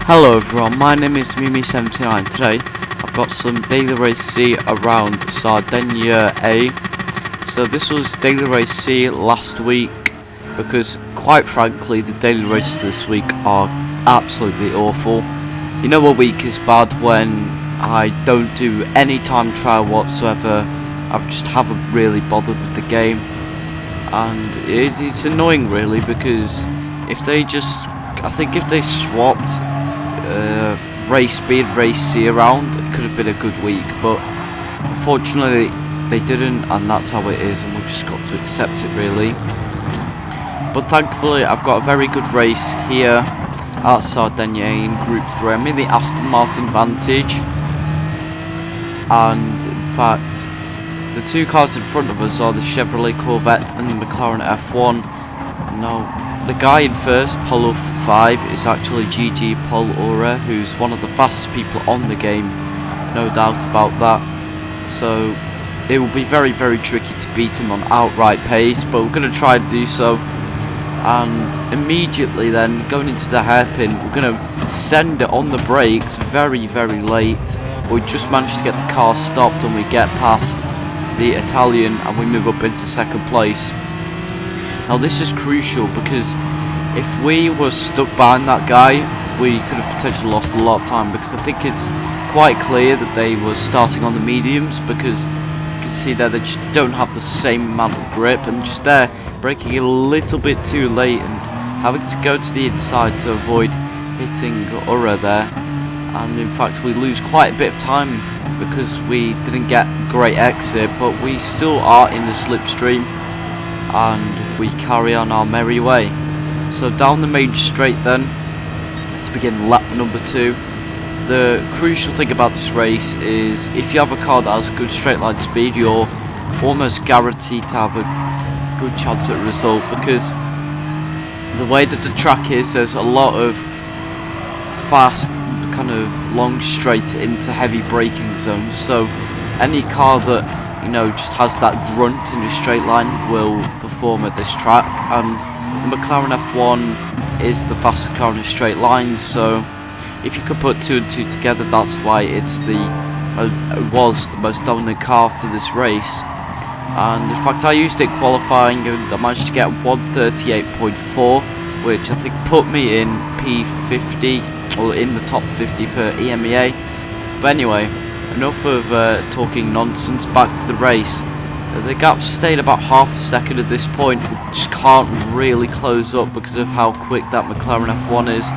Hello everyone, my name is Mimi79. Today I've got some daily race C around Sardinia A. So this was daily race C last week because quite frankly the daily races this week are absolutely awful. You know, a week is bad when I don't do any time trial whatsoever. I just haven't really bothered with the game, and it's annoying really, because if they just, I think if they swapped race B and race C around, it could have been a good week, but unfortunately they didn't, and that's how it is, and we've just got to accept it really. But thankfully I've got a very good race here at Sardinia in Group 3. I'm in the Aston Martin Vantage, and in fact the two cars in front of us are the Chevrolet Corvette and the McLaren F1. Now the guy in first, Polo 5, is actually Gigi Polora, who's one of the fastest people on the game, no doubt about that. So it will be very, very tricky to beat him on outright pace, but we're going to try to do so. And immediately then, going into the hairpin, we're going to send it on the brakes very, very late. We just managed to get the car stopped, and we get past the Italian and we move up into second place. Now this is crucial, because if we were stuck behind that guy, we could have potentially lost a lot of time, because I think it's quite clear that they were starting on the mediums, because you can see there they just don't have the same amount of grip, and just there braking a little bit too late and having to go to the inside to avoid hitting Ura there. And in fact we lose quite a bit of time because we didn't get great exit, but we still are in the slipstream and we carry on our merry way. So down the main straight then, let's begin lap number 2. The crucial thing about this race is if you have a car that has good straight line speed, you're almost guaranteed to have a good chance at a result, because the way that the track is, there's a lot of fast kind of long straight into heavy braking zones, so any car that, you know, just has that grunt in a straight line will perform at this track. And the McLaren F1 is the fastest car in a straight line, so if you could put 2 and 2 together, that's why it's it was the most dominant car for this race. And in fact I used it qualifying and I managed to get 138.4, which I think put me in P50, or in the top 50 for EMEA. But anyway, enough of talking nonsense, back to the race. The gap stayed about half a second at this point. We just can't really close up because of how quick that McLaren F1 is.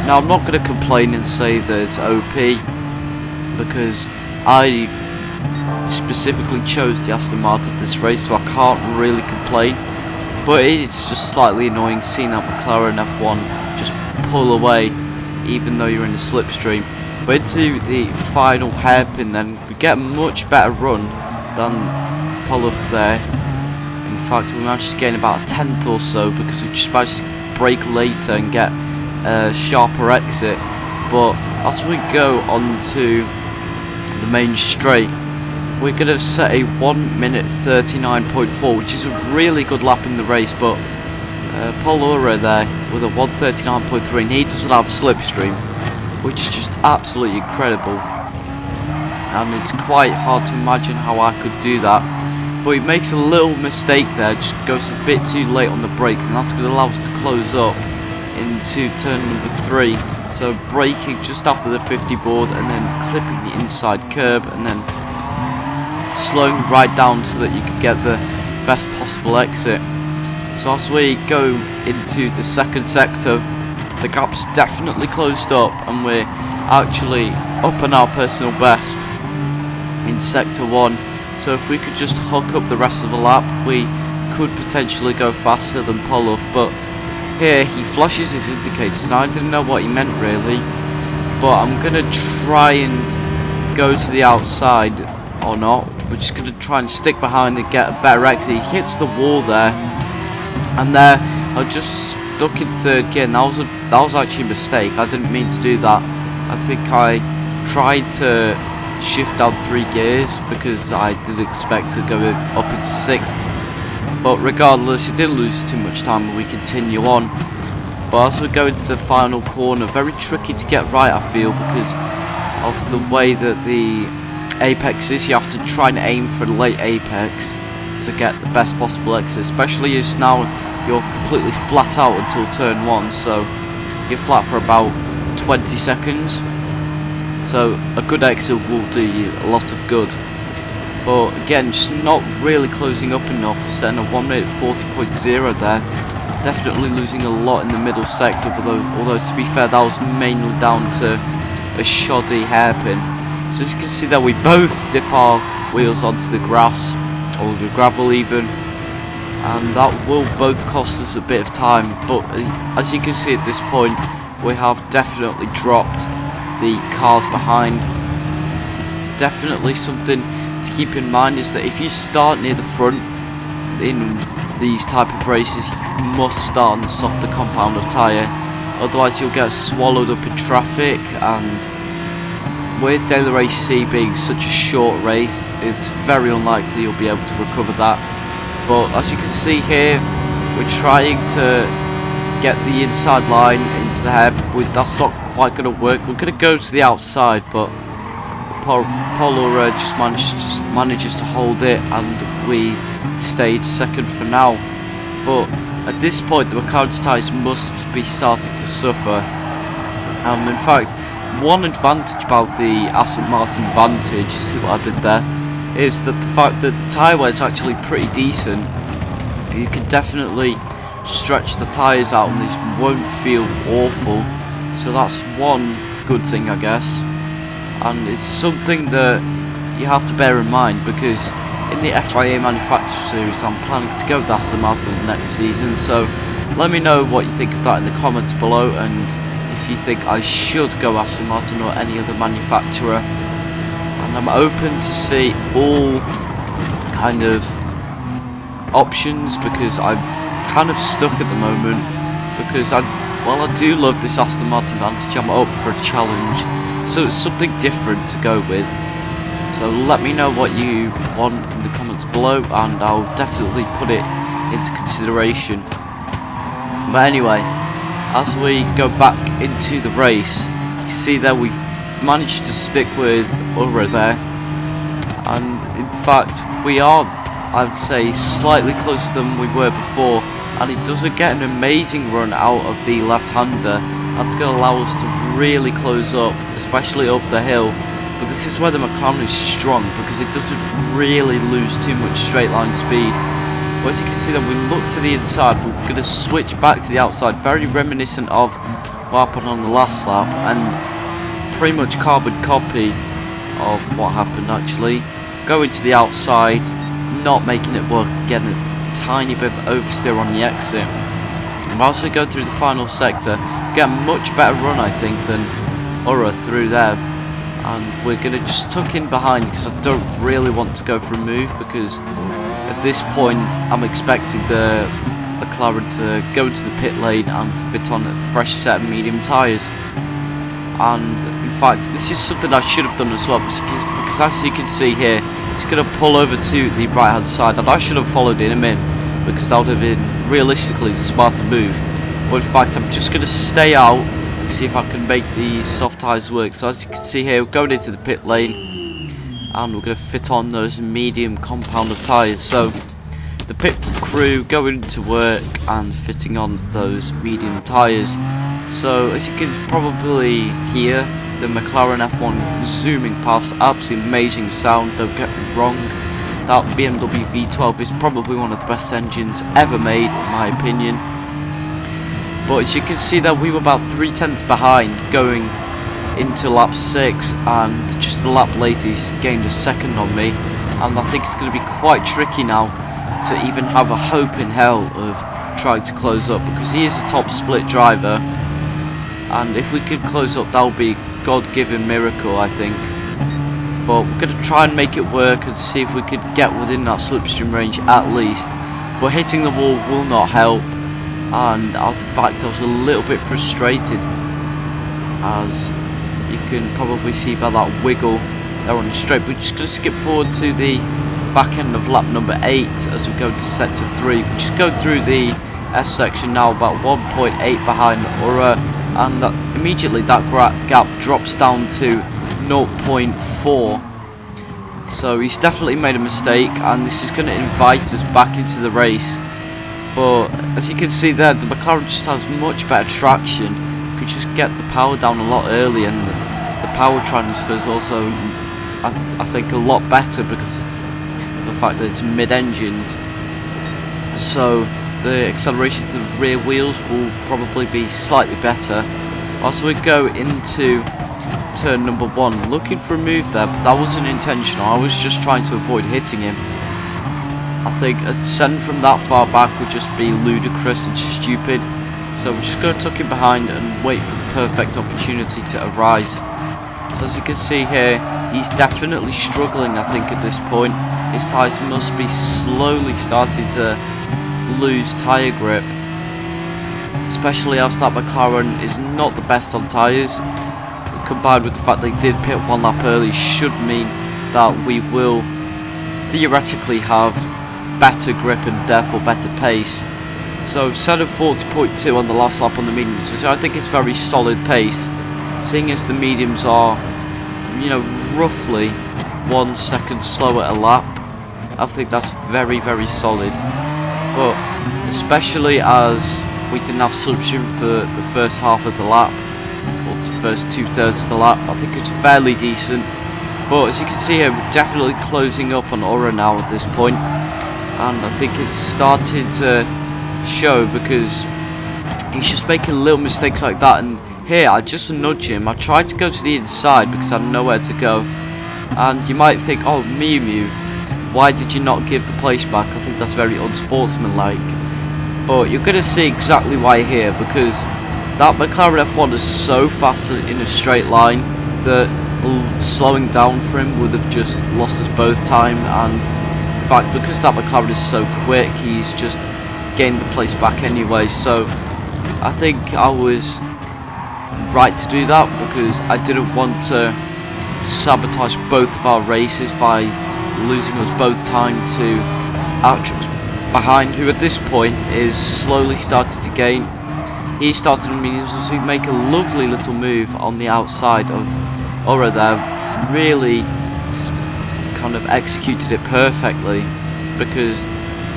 Now I'm not going to complain and say that it's OP, because I specifically chose the Aston Martin for this race, so I can't really complain. But it's just slightly annoying seeing that McLaren F1 just pull away even though you're in the slipstream. But into the final hairpin then, we get a much better run than Polof there. In fact we managed to gain about a tenth or so, because we just managed to brake later and get a sharper exit. But as we go on to the main straight, we're going to set a 1 minute 39.4, which is a really good lap in the race. But Polora there with a 139.3, and he doesn't have slipstream, which is just absolutely incredible. And it's quite hard to imagine how I could do that. But he makes a little mistake there, just goes a bit too late on the brakes, and that's going to allow us to close up into turn number 3. So braking just after the 50 board, and then clipping the inside curb, and then slowing right down so that you can get the best possible exit. So as we go into the second sector, the gap's definitely closed up, and we're actually up on our personal best in sector 1. So if we could just hook up the rest of the lap, we could potentially go faster than Polof. But here he flashes his indicators, and I didn't know what he meant really, but I'm gonna try and go to the outside or not. We're just gonna try and stick behind and get a better exit. He hits the wall there, and there I just stuck in third gear, and that was actually a mistake. I didn't mean to do that. I think I tried to shift down 3 gears because I did expect to go up into 6th. But regardless, it didn't lose too much time, and we continue on. But as we go into the final corner, very tricky to get right, I feel, because of the way that the apex is. You have to try and aim for the late apex to get the best possible exit, especially as now you're completely flat out until turn 1, so you're flat for about 20 seconds. So a good exit will do you a lot of good. But again, just not really closing up enough, setting a 1 minute 40.0 there. Definitely losing a lot in the middle sector, although to be fair, that was mainly down to a shoddy hairpin. So as you can see that we both dip our wheels onto the grass, or the gravel even, and that will both cost us a bit of time. But as you can see at this point, we have definitely dropped the cars behind. Definitely something to keep in mind is that if you start near the front in these type of races, you must start on the softer compound of tyre, otherwise you'll get swallowed up in traffic. And with Daily Race C being such a short race, it's very unlikely you'll be able to recover that. But as you can see here, we're trying to get the inside line into the hair, but that's not quite going to work. We're going to go to the outside, but Polar just manages to hold it, and we stayed second for now. But at this point, the McLaren's tyres must be starting to suffer. In fact, one advantage about the Aston Martin Vantage, see what I did there, is that the fact that the tyre wear is actually pretty decent. You can definitely stretch the tyres out and these won't feel awful, so that's one good thing, I guess. And it's something that you have to bear in mind, because in the FIA Manufacturer Series I'm planning to go with Aston Martin next season, so let me know what you think of that in the comments below, and if you think I should go Aston Martin or any other manufacturer. And I'm open to see all kind of options, because I'm kind of stuck at the moment, because I do love this Aston Martin Vantage. I'm up for a challenge, so it's something different to go with. So let me know what you want in the comments below, and I'll definitely put it into consideration. But anyway, as we go back into the race, you see that we've managed to stick with Ura there, and in fact we are, I'd say, slightly closer than we were before, and he doesn't get an amazing run out of the left-hander. That's going to allow us to really close up, especially up the hill. But this is where the McLaren is strong, because it doesn't really lose too much straight line speed. But as you can see, that we look to the inside, we're going to switch back to the outside, very reminiscent of what happened on the last lap, and pretty much carbon copy of what happened actually. Going to the outside, not making it work, getting a tiny bit of oversteer on the exit. And as we go through the final sector, get a much better run, I think, than Ura through there. And we're going to just tuck in behind, because I don't really want to go for a move, because at this point I'm expecting the McLaren to go to the pit lane and fit on a fresh set of medium tyres. And in fact, this is something I should have done as well, because as you can see here, it's going to pull over to the right hand side, and I should have followed him in, because that would have been realistically the smarter move. But in fact, I'm just going to stay out and see if I can make these soft tyres work. So as you can see here, we're going into the pit lane, and we're going to fit on those medium compound of tyres. So the pit crew going to work and fitting on those medium tyres. So as you can probably hear, the McLaren F1 zooming past, absolutely amazing sound, don't get me wrong. That BMW V12 is probably one of the best engines ever made, in my opinion. But as you can see that we were about 3/10 behind going into lap 6, and just a lap later he's gained a second on me. And I think it's going to be quite tricky now to even have a hope in hell of trying to close up, because he is a top split driver, and if we could close up, that would be a God-given miracle, I think. But we're going to try and make it work and see if we could get within that slipstream range at least. But hitting the wall will not help, and in fact I was a little bit frustrated, as you can probably see by that wiggle there on the straight. We're just going to skip forward to the back end of lap number 8 as we go to sector 3. We just go through the S section now about 1.8 behind Ura, and immediately that gap drops down to 0.4. So he's definitely made a mistake, and this is going to invite us back into the race. But as you can see there, the McLaren just has much better traction. Could just get the power down a lot earlier, and the power transfer is also, I think, a lot better because of the fact that it's mid-engined. So the acceleration to the rear wheels will probably be slightly better. Also, we go into turn number 1, looking for a move there, but that wasn't intentional. I was just trying to avoid hitting him. I think a send from that far back would just be ludicrous and stupid. So we're just going to tuck him behind and wait for the perfect opportunity to arise. So as you can see here, he's definitely struggling, I think, at this point. His tyres must be slowly starting to lose tyre grip, especially as that McLaren is not the best on tyres. Combined with the fact they did pit 1 lap early should mean that we will theoretically have better grip and therefore better pace. So set of 40.2 on the last lap on the mediums, which I think is very solid pace, seeing as the mediums are, you know, roughly 1 second slower a lap. I think that's very, very solid. But especially as we didn't have substitution for the first half of the lap, or the first 2/3 of the lap, I think it's fairly decent. But as you can see here, we're definitely closing up on Ura now at this point, and I think it's started to show because he's just making little mistakes like that. And here I just nudge him. I tried to go to the inside because I had nowhere to go, and you might think, oh, Mew, why did you not give the place back? I think that's very unsportsmanlike. But you're going to see exactly why here, because that McLaren F1 is so fast in a straight line that slowing down for him would have just lost us both time. And in fact, because that McLaren is so quick, he's just gained the place back anyway. So I think I was right to do that, because I didn't want to sabotage both of our races by losing us both time to Outrox behind, who at this point is slowly starting to gain. He started in mediums, so we make a lovely little move on the outside of Ura there. Really kind of executed it perfectly, because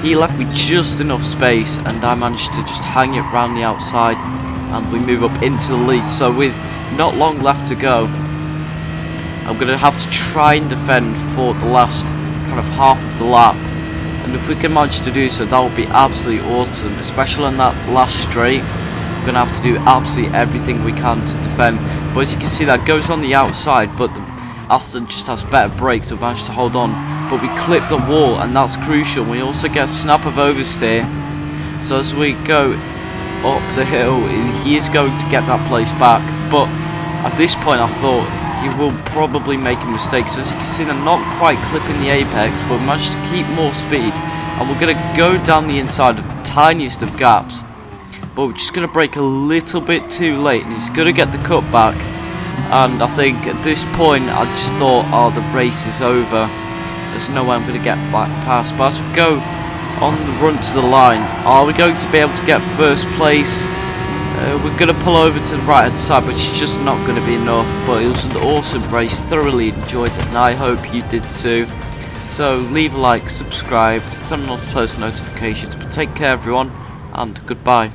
he left me just enough space and I managed to just hang it round the outside, and we move up into the lead. So with not long left to go, I'm going to have to try and defend for the last kind of half of the lap, and if we can manage to do so, that would be absolutely awesome, especially on that last straight. We're going to have to do absolutely everything we can to defend. But as you can see, that goes on the outside, but the Aston just has better brakes, so we managed to hold on. But we clip the wall, and that's crucial. We also get a snap of oversteer, so as we go up the hill, he is going to get that place back. But at this point I thought he will probably make a mistake. So as you can see, they're not quite clipping the apex, but we managed to keep more speed, and we're going to go down the inside of the tiniest of gaps, but we're just going to brake a little bit too late, and he's going to get the cut back. And I think at this point I just thought, oh, the race is over, there's no way I'm going to get back past. But as we go on the run to the line, are we going to be able to get first place? We're going to pull over to the right hand side, but it's just not going to be enough. But it was an awesome race, thoroughly enjoyed it, and I hope you did too. So leave a like, subscribe, turn on post notifications, but take care everyone, and goodbye.